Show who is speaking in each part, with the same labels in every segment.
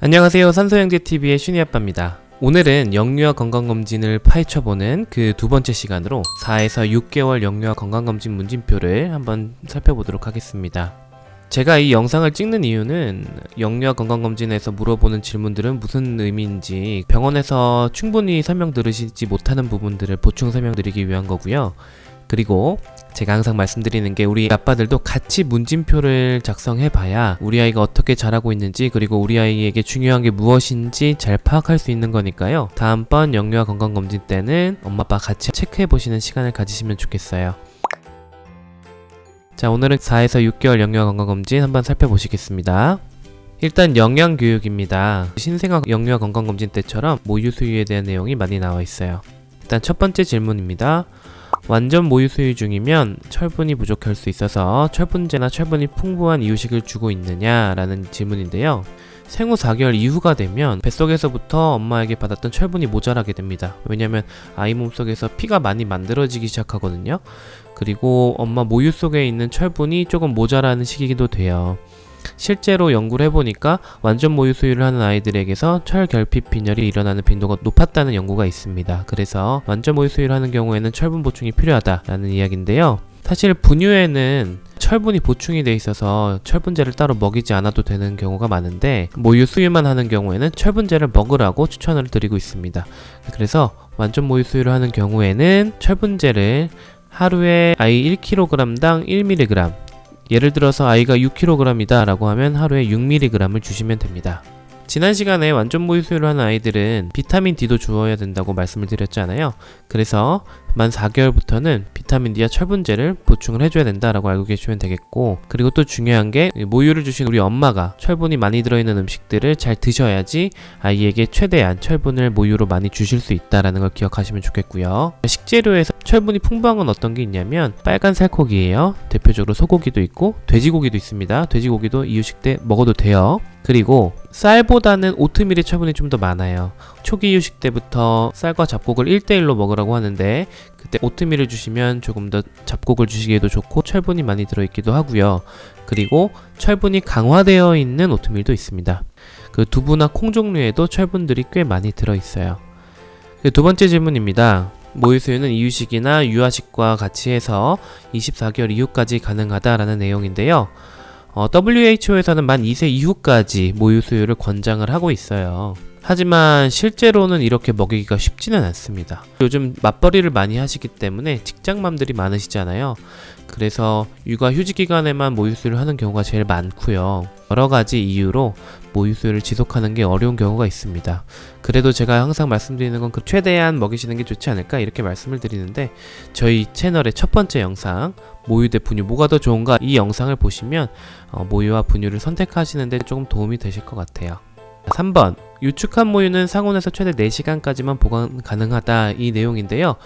Speaker 1: 안녕하세요. 산소영재TV의 슈니아빠입니다. 오늘은 영유아 건강검진을 파헤쳐보는 그 두 번째 시간으로 4에서 6개월 영유아 건강검진 문진표를 한번 살펴보도록 하겠습니다. 제가 이 영상을 찍는 이유는 영유아 건강검진에서 물어보는 질문들은 무슨 의미인지 병원에서 충분히 설명 들으시지 못하는 부분들을 보충 설명드리기 위한 거고요. 그리고 제가 항상 말씀드리는 게 우리 아빠들도 같이 문진표를 작성해 봐야 우리 아이가 어떻게 자라고 있는지, 그리고 우리 아이에게 중요한 게 무엇인지 잘 파악할 수 있는 거니까요. 다음번 영유아 건강검진 때는 엄마 아빠 같이 체크해 보시는 시간을 가지시면 좋겠어요. 자, 오늘은 4에서 6개월 영유아 건강검진 한번 살펴보시겠습니다. 일단 영양교육입니다. 신생아 영유아 건강검진 때처럼 모유 수유에 대한 내용이 많이 나와 있어요. 일단 첫 번째 질문입니다. 완전 모유 수유 중이면 철분이 부족할 수 있어서 철분제나 철분이 풍부한 이유식을 주고 있느냐라는 질문인데요. 생후 4개월 이후가 되면 뱃속에서부터 엄마에게 받았던 철분이 모자라게 됩니다. 왜냐면 아이 몸속에서 피가 많이 만들어지기 시작하거든요. 그리고 엄마 모유 속에 있는 철분이 조금 모자라는 시기이기도 돼요. 실제로 연구를 해보니까 완전 모유 수유를 하는 아이들에게서 철결핍 빈혈이 일어나는 빈도가 높았다는 연구가 있습니다. 그래서 완전 모유 수유를 하는 경우에는 철분 보충이 필요하다라는 이야기인데요. 사실 분유에는 철분이 보충이 돼 있어서 철분제를 따로 먹이지 않아도 되는 경우가 많은데, 모유 수유만 하는 경우에는 철분제를 먹으라고 추천을 드리고 있습니다. 그래서 완전 모유 수유를 하는 경우에는 철분제를 하루에 아이 1kg당 1mg, 예를 들어서 아이가 6kg이다 라고 하면 하루에 6mg을 주시면 됩니다. 지난 시간에 완전 모유 수유를 하는 아이들은 비타민 D도 주어야 된다고 말씀을 드렸잖아요. 그래서 만 4개월부터는 비타민 D와 철분제를 보충을 해줘야 된다라고 알고 계시면 되겠고, 그리고 또 중요한 게 모유를 주신 우리 엄마가 철분이 많이 들어있는 음식들을 잘 드셔야지 아이에게 최대한 철분을 모유로 많이 주실 수 있다라는 걸 기억하시면 좋겠고요. 식재료에서 철분이 풍부한 건 어떤 게 있냐면 빨간 살코기예요. 대표적으로 소고기도 있고 돼지고기도 있습니다. 돼지고기도 이유식 때 먹어도 돼요. 그리고 쌀보다는 오트밀의 철분이 좀 더 많아요. 초기 이유식 때부터 쌀과 잡곡을 1대1로 먹으라고 하는데, 그때 오트밀을 주시면 조금 더 잡곡을 주시기에도 좋고 철분이 많이 들어있기도 하고요. 그리고 철분이 강화되어 있는 오트밀도 있습니다. 그 두부나 콩 종류에도 철분들이 꽤 많이 들어있어요. 두 번째 질문입니다. 모유 수유는 이유식이나 유아식과 같이 해서 24개월 이후까지 가능하다라는 내용인데요. WHO에서는 만 2세 이후까지 모유 수유를 권장을 하고 있어요. 하지만 실제로는 이렇게 먹이기가 쉽지는 않습니다. 요즘 맞벌이를 많이 하시기 때문에 직장맘들이 많으시잖아요. 그래서 육아 휴직 기간에만 모유 수유를 하는 경우가 제일 많고요. 여러 가지 이유로 모유 수유를 지속하는 게 어려운 경우가 있습니다. 그래도 제가 항상 말씀드리는 건 최대한 먹이시는 게 좋지 않을까 이렇게 말씀을 드리는데, 저희 채널의 첫 번째 영상 모유 대 분유 뭐가 더 좋은가, 이 영상을 보시면 모유와 분유를 선택하시는데 조금 도움이 되실 것 같아요. 3번, 유축한 모유는 상온에서 최대 4시간까지만 보관 가능하다, 이 내용인데요.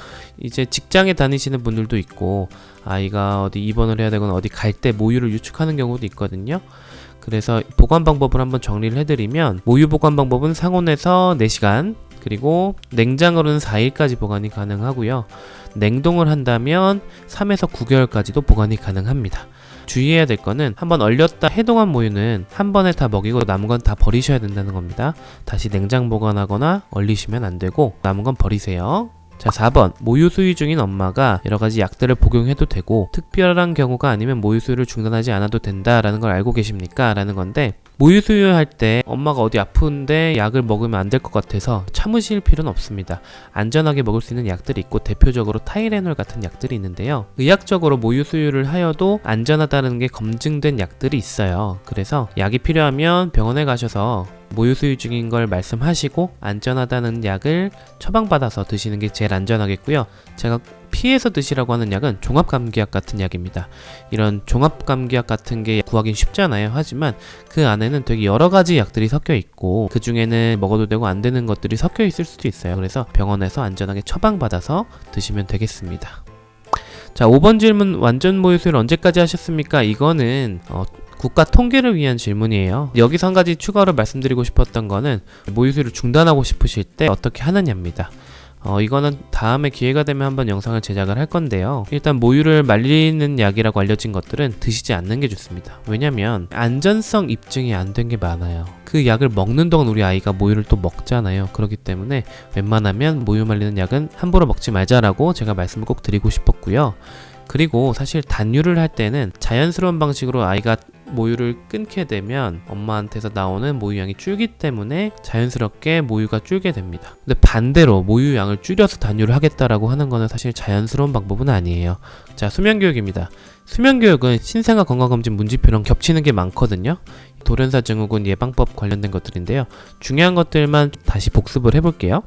Speaker 1: 이제 직장에 다니시는 분들도 있고 아이가 어디 입원을 해야 되거나 어디 갈 때 모유를 유축하는 경우도 있거든요. 그래서 보관 방법을 한번 정리를 해드리면, 모유 보관 방법은 상온에서 4시간, 그리고 냉장으로는 4일까지 보관이 가능하고요. 냉동을 한다면 3에서 9개월까지도 보관이 가능합니다. 주의해야 될 거는 한번 얼렸다 해동한 모유는 한 번에 다 먹이고 남은 건 다 버리셔야 된다는 겁니다. 다시 냉장 보관하거나 얼리시면 안 되고 남은 건 버리세요. 자, 4번, 모유 수유 중인 엄마가 여러 가지 약들을 복용해도 되고 특별한 경우가 아니면 모유 수유를 중단하지 않아도 된다라는 걸 알고 계십니까? 라는 건데, 모유 수유할 때 엄마가 어디 아픈데 약을 먹으면 안 될 것 같아서 참으실 필요는 없습니다. 안전하게 먹을 수 있는 약들이 있고, 대표적으로 타이레놀 같은 약들이 있는데요. 의학적으로 모유 수유를 하여도 안전하다는 게 검증된 약들이 있어요. 그래서 약이 필요하면 병원에 가셔서 모유 수유 중인 걸 말씀하시고 안전하다는 약을 처방받아서 드시는 게 제일 안전하겠고요. 제가 피해서 드시라고 하는 약은 종합감기약 같은 약입니다. 이런 종합감기약 같은 게 구하긴 쉽잖아요. 하지만 그 안에는 되게 여러 가지 약들이 섞여 있고, 그 중에는 먹어도 되고 안 되는 것들이 섞여 있을 수도 있어요. 그래서 병원에서 안전하게 처방받아서 드시면 되겠습니다. 자, 5번 질문, 완전 모유 수유를 언제까지 하셨습니까? 이거는 국가 통계를 위한 질문이에요. 여기서 한 가지 추가로 말씀드리고 싶었던 거는 모유 수유를 중단하고 싶으실 때 어떻게 하느냐입니다. 이거는 다음에 기회가 되면 한번 영상을 제작을 할 건데요. 일단 모유를 말리는 약이라고 알려진 것들은 드시지 않는 게 좋습니다. 왜냐면 안전성 입증이 안 된 게 많아요. 그 약을 먹는 동안 우리 아이가 모유를 또 먹잖아요. 그렇기 때문에 웬만하면 모유 말리는 약은 함부로 먹지 말자라고 제가 말씀을 꼭 드리고 싶었고요. 그리고 사실 단유를 할 때는 자연스러운 방식으로 아이가 모유를 끊게 되면 엄마한테서 나오는 모유양이 줄기 때문에 자연스럽게 모유가 줄게 됩니다. 근데 반대로 모유양을 줄여서 단유를 하겠다라고 하는 거는 사실 자연스러운 방법은 아니에요. 자, 수면교육입니다. 수면교육은 신생아 건강검진 문제표랑 겹치는 게 많거든요. 돌연사 증후군 예방법 관련된 것들인데요. 중요한 것들만 다시 복습을 해볼게요.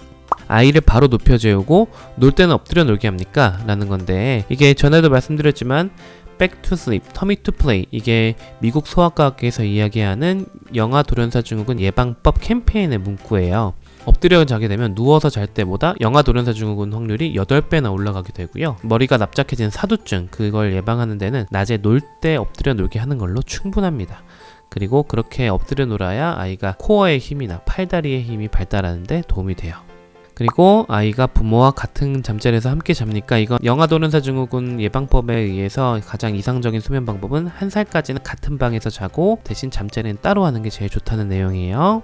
Speaker 1: 아이를 바로 눕혀 재우고 놀 때는 엎드려 놀게 합니까? 라는 건데, 이게 전에도 말씀드렸지만 Back to Sleep, Tummy to Play, 이게 미국 소아과학계에서 이야기하는 영아 돌연사 증후군 예방법 캠페인의 문구예요. 엎드려 자게 되면 누워서 잘 때보다 영아 돌연사 증후군 확률이 8배나 올라가게 되고요. 머리가 납작해진 사두증, 그걸 예방하는 데는 낮에 놀 때 엎드려 놀게 하는 걸로 충분합니다. 그리고 그렇게 엎드려 놀아야 아이가 코어의 힘이나 팔다리의 힘이 발달하는 데 도움이 돼요. 그리고 아이가 부모와 같은 잠자리에서 함께 잡니까? 이건 영아 돌연사 증후군 예방법에 의해서 가장 이상적인 수면 방법은 1살까지는 같은 방에서 자고 대신 잠자리는 따로 하는 게 제일 좋다는 내용이에요.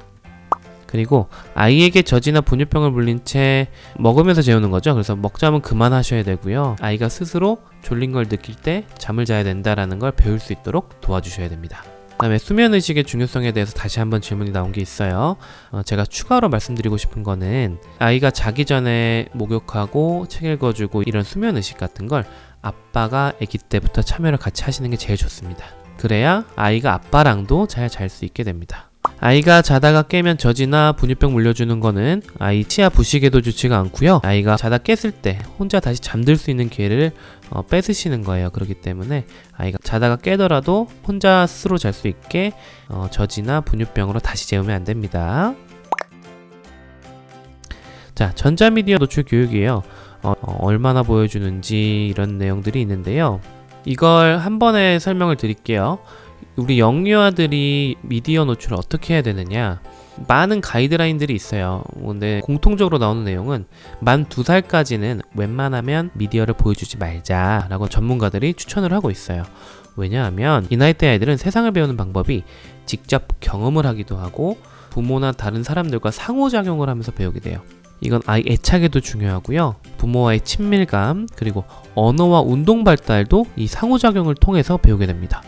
Speaker 1: 그리고 아이에게 젖이나 분유병을 물린 채 먹으면서 재우는 거죠. 그래서 먹자면 그만하셔야 되고요. 아이가 스스로 졸린 걸 느낄 때 잠을 자야 된다라는 걸 배울 수 있도록 도와주셔야 됩니다. 그 다음에 수면의식의 중요성에 대해서 다시 한번 질문이 나온 게 있어요. 제가 추가로 말씀드리고 싶은 거는 아이가 자기 전에 목욕하고 책 읽어주고 이런 수면의식 같은 걸 아빠가 아기 때부터 참여를 같이 하시는 게 제일 좋습니다. 그래야 아이가 아빠랑도 잘 잘 수 있게 됩니다. 아이가 자다가 깨면 젖이나 분유병 물려주는 거는 아이 치아 부식에도 좋지가 않고요. 아이가 자다 깼을 때 혼자 다시 잠들 수 있는 기회를 뺏으시는 거예요. 그렇기 때문에 아이가 자다가 깨더라도 혼자 스스로 잘 수 있게 젖이나 분유병으로 다시 재우면 안 됩니다. 자, 전자미디어 노출 교육이에요. 얼마나 보여주는지 이런 내용들이 있는데요. 이걸 한 번에 설명을 드릴게요. 우리 영유아들이 미디어 노출을 어떻게 해야 되느냐, 많은 가이드라인들이 있어요. 근데 공통적으로 나오는 내용은 만 2살까지는 웬만하면 미디어를 보여주지 말자라고 전문가들이 추천을 하고 있어요. 왜냐하면 이 나이 때 아이들은 세상을 배우는 방법이 직접 경험을 하기도 하고 부모나 다른 사람들과 상호작용을 하면서 배우게 돼요. 이건 아이 애착에도 중요하고요. 부모와의 친밀감, 그리고 언어와 운동 발달도 이 상호작용을 통해서 배우게 됩니다.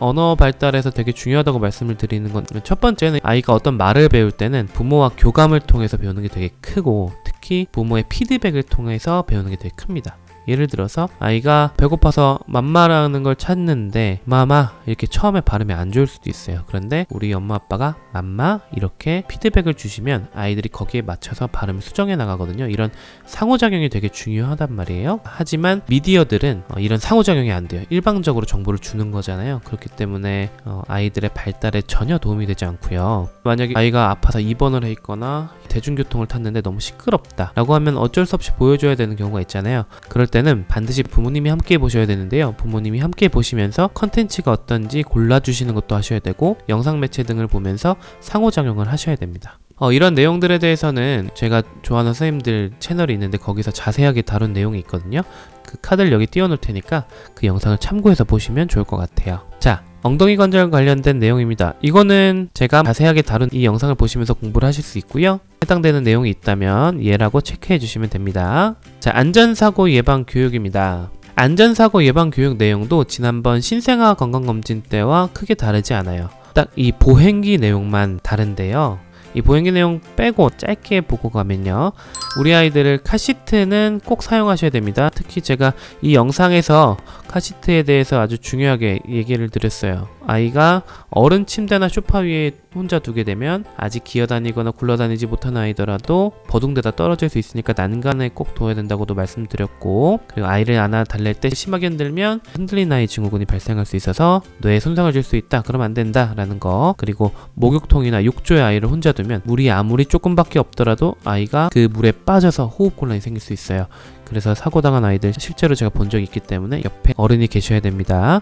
Speaker 1: 언어 발달에서 되게 중요하다고 말씀을 드리는 건, 첫 번째는 아이가 어떤 말을 배울 때는 부모와 교감을 통해서 배우는 게 되게 크고, 특히 부모의 피드백을 통해서 배우는 게 되게 큽니다. 예를 들어서 아이가 배고파서 맘마라는 걸 찾는데 마마 이렇게 처음에 발음이 안 좋을 수도 있어요. 그런데 우리 엄마 아빠가 맘마 이렇게 피드백을 주시면 아이들이 거기에 맞춰서 발음을 수정해 나가거든요. 이런 상호작용이 되게 중요하단 말이에요. 하지만 미디어들은 이런 상호작용이 안 돼요. 일방적으로 정보를 주는 거잖아요. 그렇기 때문에 아이들의 발달에 전혀 도움이 되지 않고요. 만약에 아이가 아파서 입원을 해 있거나 대중교통을 탔는데 너무 시끄럽다 라고 하면 어쩔 수 없이 보여줘야 되는 경우가 있잖아요. 그럴 때는 반드시 부모님이 함께 보셔야 되는데요. 부모님이 함께 보시면서 컨텐츠가 어떤지 골라주시는 것도 하셔야 되고, 영상 매체 등을 보면서 상호작용을 하셔야 됩니다. 이런 내용들에 대해서는 제가 좋아하는 선생님들 채널이 있는데 거기서 자세하게 다룬 내용이 있거든요. 그 카드를 여기 띄워놓을 테니까 그 영상을 참고해서 보시면 좋을 것 같아요. 자, 엉덩이 관절 관련된 내용입니다. 이거는 제가 자세하게 다룬 이 영상을 보시면서 공부를 하실 수 있고요. 해당되는 내용이 있다면 얘라고 체크해 주시면 됩니다. 자, 안전사고 예방 교육입니다. 안전사고 예방 교육 내용도 지난번 신생아 건강검진 때와 크게 다르지 않아요. 딱 이 보행기 내용만 다른데요. 이 보행기 내용 빼고 짧게 보고 가면요, 우리 아이들을 카시트는 꼭 사용하셔야 됩니다. 특히 제가 이 영상에서 카시트에 대해서 아주 중요하게 얘기를 드렸어요. 아이가 어른 침대나 소파 위에 혼자 두게 되면 아직 기어다니거나 굴러다니지 못하는 아이더라도 버둥대다 떨어질 수 있으니까 난간에 꼭 둬야 된다고도 말씀드렸고, 그리고 아이를 안아 달랠 때 심하게 흔들면 흔들린 아이 증후군이 발생할 수 있어서 뇌에 손상을 줄 수 있다, 그러면 안 된다 라는 거. 그리고 목욕통이나 욕조에 아이를 혼자 두면 물이 아무리 조금밖에 없더라도 아이가 그 물에 빠져서 호흡곤란이 생길 수 있어요. 그래서 사고당한 아이들 실제로 제가 본 적이 있기 때문에 옆에 어른이 계셔야 됩니다.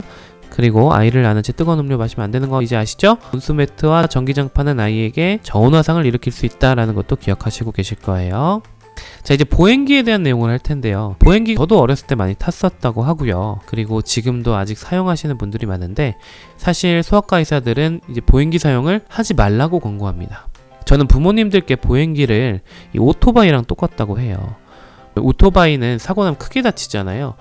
Speaker 1: 그리고 아이를 안은 채 뜨거운 음료 마시면 안 되는 거 이제 아시죠? 온수매트와 전기장판은 아이에게 저온화상을 일으킬 수 있다라는 것도 기억하시고 계실 거예요. 자, 이제 보행기에 대한 내용을 할 텐데요. 보행기 저도 어렸을 때 많이 탔었다고 하고요. 그리고 지금도 아직 사용하시는 분들이 많은데 사실 소아과 의사들은 이제 보행기 사용을 하지 말라고 권고합니다. 저는 부모님들께 보행기를 이 오토바이랑 똑같다고 해요. 오토바이는 사고 나면 크게 다치잖아요.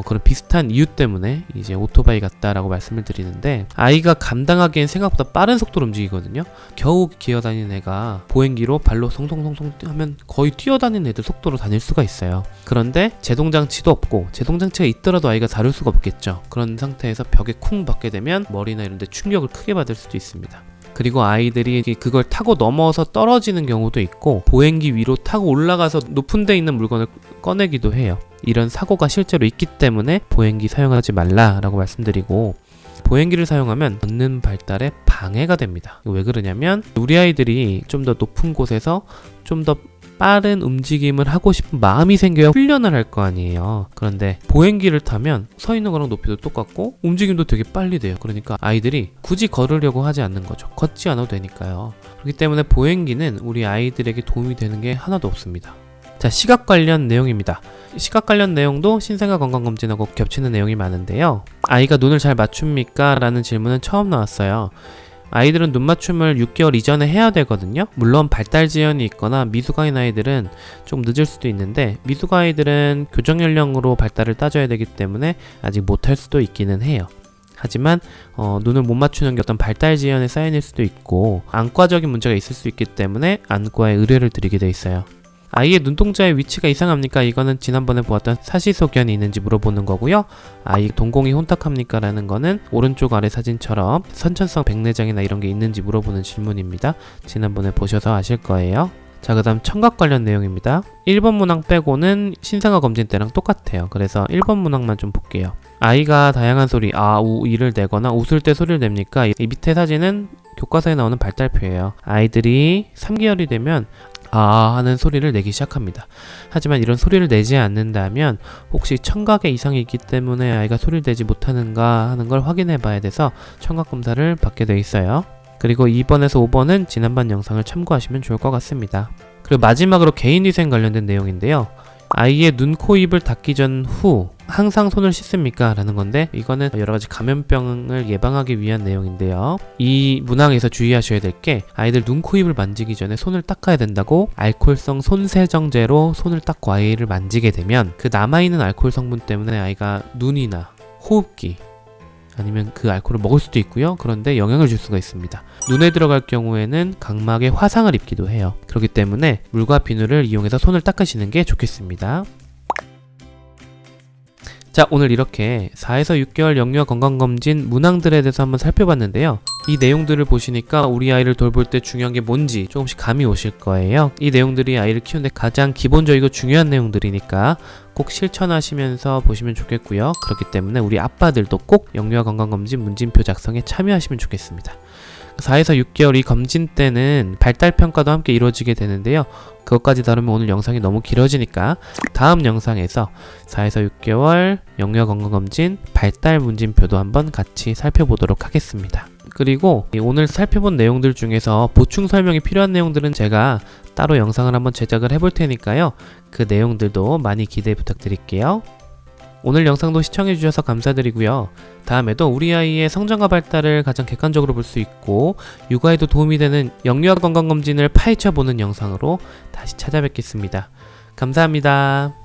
Speaker 1: 그런 비슷한 이유 때문에 이제 오토바이 같다라고 말씀을 드리는데, 아이가 감당하기엔 생각보다 빠른 속도로 움직이거든요. 겨우 기어다니는 애가 보행기로 발로 송송송송 하면 거의 뛰어다니는 애들 속도로 다닐 수가 있어요. 그런데 제동장치도 없고, 제동장치가 있더라도 아이가 다룰 수가 없겠죠. 그런 상태에서 벽에 쿵 박게 되면 머리나 이런 데 충격을 크게 받을 수도 있습니다. 그리고 아이들이 그걸 타고 넘어서 떨어지는 경우도 있고, 보행기 위로 타고 올라가서 높은 데 있는 물건을 꺼내기도 해요. 이런 사고가 실제로 있기 때문에 보행기 사용하지 말라라고 말씀드리고, 보행기를 사용하면 걷는 발달에 방해가 됩니다. 왜 그러냐면 우리 아이들이 좀 더 높은 곳에서 좀 더 빠른 움직임을 하고 싶은 마음이 생겨야 훈련을 할 거 아니에요. 그런데 보행기를 타면 서 있는 거랑 높이도 똑같고 움직임도 되게 빨리 돼요. 그러니까 아이들이 굳이 걸으려고 하지 않는 거죠. 걷지 않아도 되니까요. 그렇기 때문에 보행기는 우리 아이들에게 도움이 되는 게 하나도 없습니다. 자, 시각 관련 내용입니다. 시각 관련 내용도 신생아 건강검진하고 겹치는 내용이 많은데요. 아이가 눈을 잘 맞춥니까? 라는 질문은 처음 나왔어요. 아이들은 눈 맞춤을 6개월 이전에 해야 되거든요. 물론 발달 지연이 있거나 미숙아인 아이들은 좀 늦을 수도 있는데, 미숙아 아이들은 교정 연령으로 발달을 따져야 되기 때문에 아직 못할 수도 있기는 해요. 하지만 눈을 못 맞추는 게 어떤 발달 지연의 사인일 수도 있고, 안과적인 문제가 있을 수 있기 때문에 안과에 의뢰를 드리게 돼 있어요. 아이의 눈동자의 위치가 이상합니까? 이거는 지난번에 보았던 사시소견이 있는지 물어보는 거고요. 아이 동공이 혼탁합니까? 라는 거는 오른쪽 아래 사진처럼 선천성 백내장이나 이런 게 있는지 물어보는 질문입니다. 지난번에 보셔서 아실 거예요. 자, 그 다음 청각 관련 내용입니다. 1번 문항 빼고는 신생아 검진 때랑 똑같아요. 그래서 1번 문항만 좀 볼게요. 아이가 다양한 소리, 아, 우, 이를 내거나 웃을 때 소리를 냅니까? 이 밑에 사진은 교과서에 나오는 발달표예요. 아이들이 3개월이 되면 아 하는 소리를 내기 시작합니다. 하지만 이런 소리를 내지 않는다면 혹시 청각에 이상이 있기 때문에 아이가 소리를 내지 못하는가 하는 걸 확인해 봐야 돼서 청각 검사를 받게 돼 있어요. 그리고 2번에서 5번은 지난번 영상을 참고하시면 좋을 것 같습니다. 그리고 마지막으로 개인위생 관련된 내용인데요. 아이의 눈, 코, 입을 닦기 전 후 항상 손을 씻습니까? 라는 건데, 이거는 여러가지 감염병을 예방하기 위한 내용인데요. 이 문항에서 주의하셔야 될 게, 아이들 눈, 코, 입을 만지기 전에 손을 닦아야 된다고 알코올성 손세정제로 손을 닦고 아이를 만지게 되면 그 남아있는 알코올 성분 때문에 아이가 눈이나 호흡기 아니면 그 알코올을 먹을 수도 있고요. 그런데 영향을 줄 수가 있습니다. 눈에 들어갈 경우에는 각막에 화상을 입기도 해요. 그렇기 때문에 물과 비누를 이용해서 손을 닦으시는 게 좋겠습니다. 자, 오늘 이렇게 4에서 6개월 영유아 건강검진 문항들에 대해서 한번 살펴봤는데요. 이 내용들을 보시니까 우리 아이를 돌볼 때 중요한 게 뭔지 조금씩 감이 오실 거예요. 이 내용들이 아이를 키우는데 가장 기본적이고 중요한 내용들이니까 꼭 실천하시면서 보시면 좋겠고요. 그렇기 때문에 우리 아빠들도 꼭 영유아 건강검진 문진표 작성에 참여하시면 좋겠습니다. 4에서 6개월 이 검진 때는 발달평가도 함께 이루어지게 되는데요. 그것까지 다루면 오늘 영상이 너무 길어지니까 다음 영상에서 4에서 6개월 영유아 건강검진 발달 문진표도 한번 같이 살펴보도록 하겠습니다. 그리고 오늘 살펴본 내용들 중에서 보충 설명이 필요한 내용들은 제가 따로 영상을 한번 제작을 해볼 테니까요. 그 내용들도 많이 기대 부탁드릴게요. 오늘 영상도 시청해주셔서 감사드리고요. 다음에도 우리 아이의 성장과 발달을 가장 객관적으로 볼 수 있고 육아에도 도움이 되는 영유아 건강검진을 파헤쳐보는 영상으로 다시 찾아뵙겠습니다. 감사합니다.